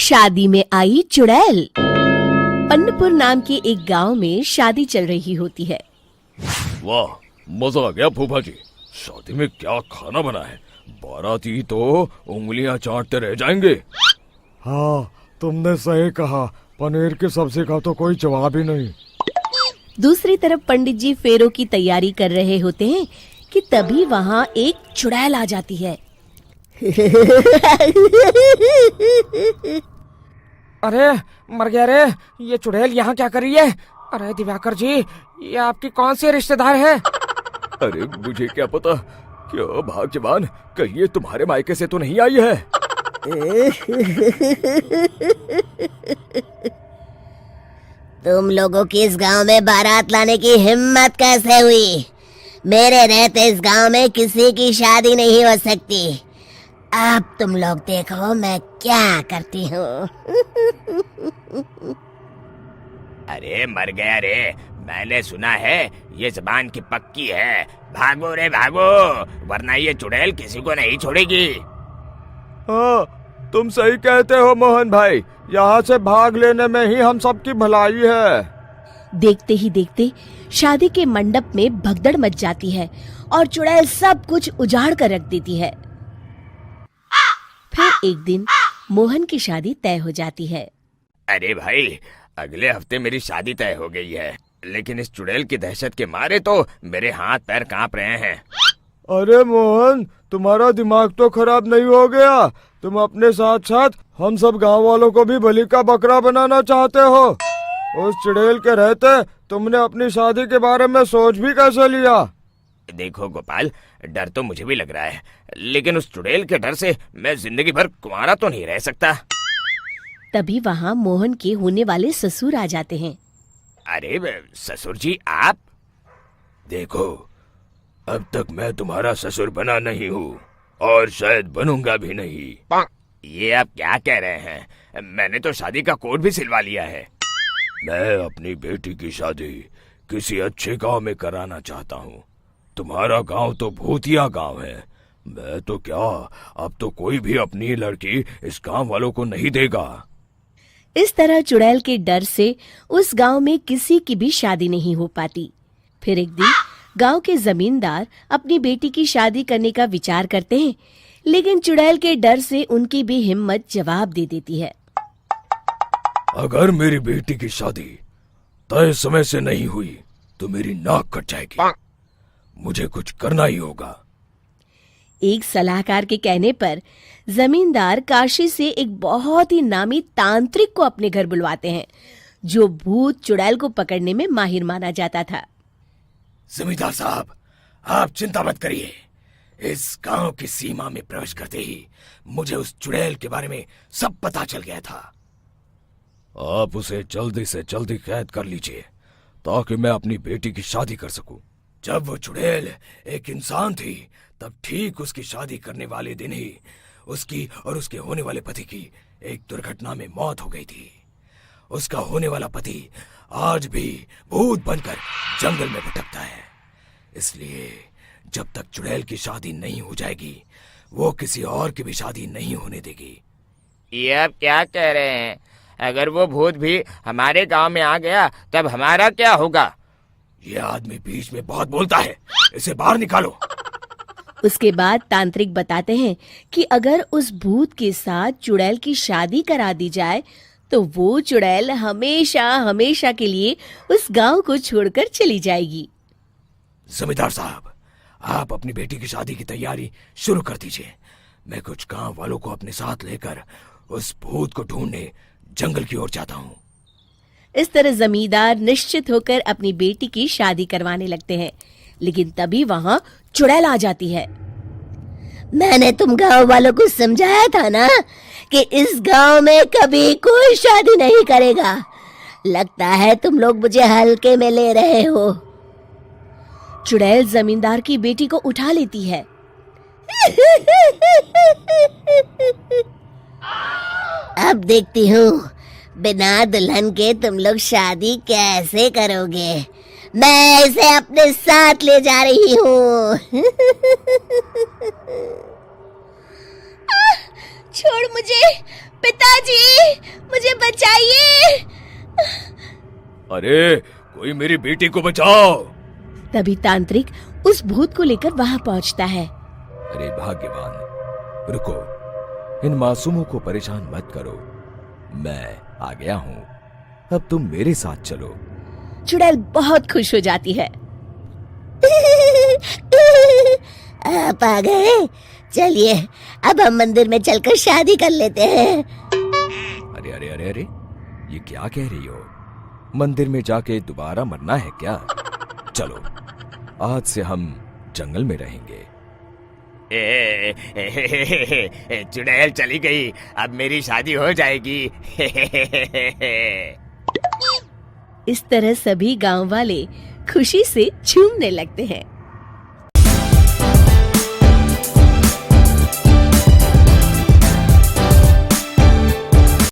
शादी में आई चुड़ैल। अन्नपुर नाम के एक गांव में शादी चल रही होती है। वाह, मजा आ गया फूफा जी। शादी में क्या खाना बना है, बाराती तो उंगलियां चाटते रह जाएंगे। हाँ, तुमने सही कहा, पनीर की सब्जी का तो कोई जवाब ही नहीं। दूसरी तरफ पंडित जी फेरों की तैयारी कर रहे होते हैं कि तभी वहाँ एक चुड़ैल आ जाती है। अरे मर गया रे, ये चुड़ैल यहाँ क्या कर रही है? अरे दिवाकर जी, ये आपकी कौन सी रिश्तेदार है? अरे मुझे क्या पता, क्या भाग्यवान, कहीं ये तुम्हारे मायके से तो नहीं आई है। तुम लोगों की इस गांव में बारात लाने की हिम्मत कैसे हुई? मेरे रहते इस गांव में किसी की शादी नहीं हो सकती। अब तुम लोग देखो मैं क्या करती हूँ। अरे मर गया रे, मैंने सुना है ये जबान की पक्की है। भागो रे भागो, वरना ये चुड़ैल किसी को नहीं छोड़ेगी। हाँ, तुम सही कहते हो मोहन भाई, यहाँ से भाग लेने में ही हम सबकी भलाई है। देखते ही देखते शादी के मंडप में भगदड़ मच जाती है और चुड़ैल सब कुछ उजाड़ कर रख देती है। फिर एक दिन मोहन की शादी तय हो जाती है। अरे भाई, अगले हफ्ते मेरी शादी तय हो गई है, लेकिन इस चुड़ैल की दहशत के मारे तो मेरे हाथ पैर कांप रहे हैं। अरे मोहन, तुम्हारा दिमाग तो खराब नहीं हो गया? तुम अपने साथ साथ हम सब गांव वालों को भी बलि का बकरा बनाना चाहते हो? उस चुड़ैल के रहते तुमने अपनी शादी के बारे में सोच भी कैसे लिया? देखो गोपाल, डर तो मुझे भी लग रहा है, लेकिन उस चुड़ैल के डर से मैं जिंदगी भर कुंवारा तो नहीं रह सकता। तभी वहाँ मोहन के होने वाले ससुर आ जाते हैं। अरे ससुर जी, आप? देखो, अब तक मैं तुम्हारा ससुर बना नहीं हूँ और शायद बनूंगा भी नहीं। ये आप क्या कह रहे हैं? मैंने तो शादी का कोड भी सिलवा लिया है। मैं अपनी बेटी की शादी किसी अच्छे गांव में कराना चाहता हूँ। तुम्हारा गांव तो भूतिया गांव है। मैं तो क्या, अब तो कोई भी अपनी लड़की इस गांव वालों को नहीं देगा। इस तरह चुड़ैल के डर से उस गांव में किसी की भी शादी नहीं हो पाती। फिर एक दिन गांव के जमींदार अपनी बेटी की शादी करने का विचार करते हैं, लेकिन चुड़ैल के डर से उनकी भी हिम्मत जवाब दे देती है। अगर मेरी बेटी की शादी तय समय से नहीं हुई तो मेरी नाक कट जाएगी। मुझे कुछ करना ही होगा। एक सलाहकार के कहने पर जमींदार काशी से एक बहुत ही नामी तांत्रिक को अपने घर बुलवाते हैं, जो भूत चुड़ैल को पकड़ने में माहिर माना जाता था। जमींदार साहब, आप चिंता मत करिए। इस गांव की सीमा में प्रवेश करते ही मुझे उस चुड़ैल के बारे में सब पता चल गया था। आप उसे जल्दी से जल्दी कैद कर लीजिए ताकि मैं अपनी बेटी की शादी कर सकूं। जब वो चुड़ैल एक इंसान थी, तब ठीक उसकी शादी करने वाले दिन ही उसकी और उसके होने वाले पति की एक दुर्घटना में मौत हो गई थी। उसका होने वाला पति आज भी भूत बनकर जंगल में भटकता है। इसलिए जब तक चुड़ैल की शादी नहीं हो जाएगी, वो किसी और की भी शादी नहीं होने देगी। ये आप क्या कह रहे हैं? अगर वो भूत भी हमारे गांव में आ गया तब हमारा क्या होगा? ये आदमी बीच में बहुत बोलता है, इसे बाहर निकालो। उसके बाद तांत्रिक बताते हैं कि अगर उस भूत के साथ चुड़ैल की शादी करा दी जाए तो वो चुड़ैल हमेशा हमेशा के लिए उस गांव को छोड़कर चली जाएगी। जमींदार साहब, आप अपनी बेटी की शादी की तैयारी शुरू कर दीजिए। मैं कुछ गांव वालों को अपने साथ लेकर उस भूत को ढूंढने जंगल की ओर जाता हूँ। इस तरह जमींदार निश्चित होकर अपनी बेटी की शादी करवाने लगते हैं, लेकिन तभी वहाँ चुड़ैल आ जाती है। मैंने तुम गांव वालों को समझाया था ना कि इस गांव में कभी कोई शादी नहीं करेगा। लगता है तुम लोग मुझे हल्के में ले रहे हो। चुड़ैल जमींदार की बेटी को उठा लेती है। अब देखती हूँ बिना दुल्हन के तुम लोग शादी कैसे करोगे। मैं इसे अपने साथ ले जा रही हूँ। छोड़ मुझे, पिताजी, मुझे बचाइए। अरे कोई मेरी बेटी को बचाओ। तभी तांत्रिक उस भूत को लेकर वहां पहुंचता है। अरे भाग्यवान, रुको, इन मासूमों को परेशान मत करो, मैं आ गया हूँ, अब तुम मेरे साथ चलो। चुड़ैल बहुत खुश हो जाती है। आप आ गए, चलिए अब हम मंदिर में चलकर शादी कर लेते हैं। अरे अरे अरे अरे, ये क्या कह रही हो? मंदिर में जाके दोबारा मरना है क्या? चलो, आज से हम जंगल में रहेंगे। चुड़ैल चली गई, अब मेरी शादी हो जाएगी। इस तरह सभी गांव वाले खुशी से झूमने लगते हैं।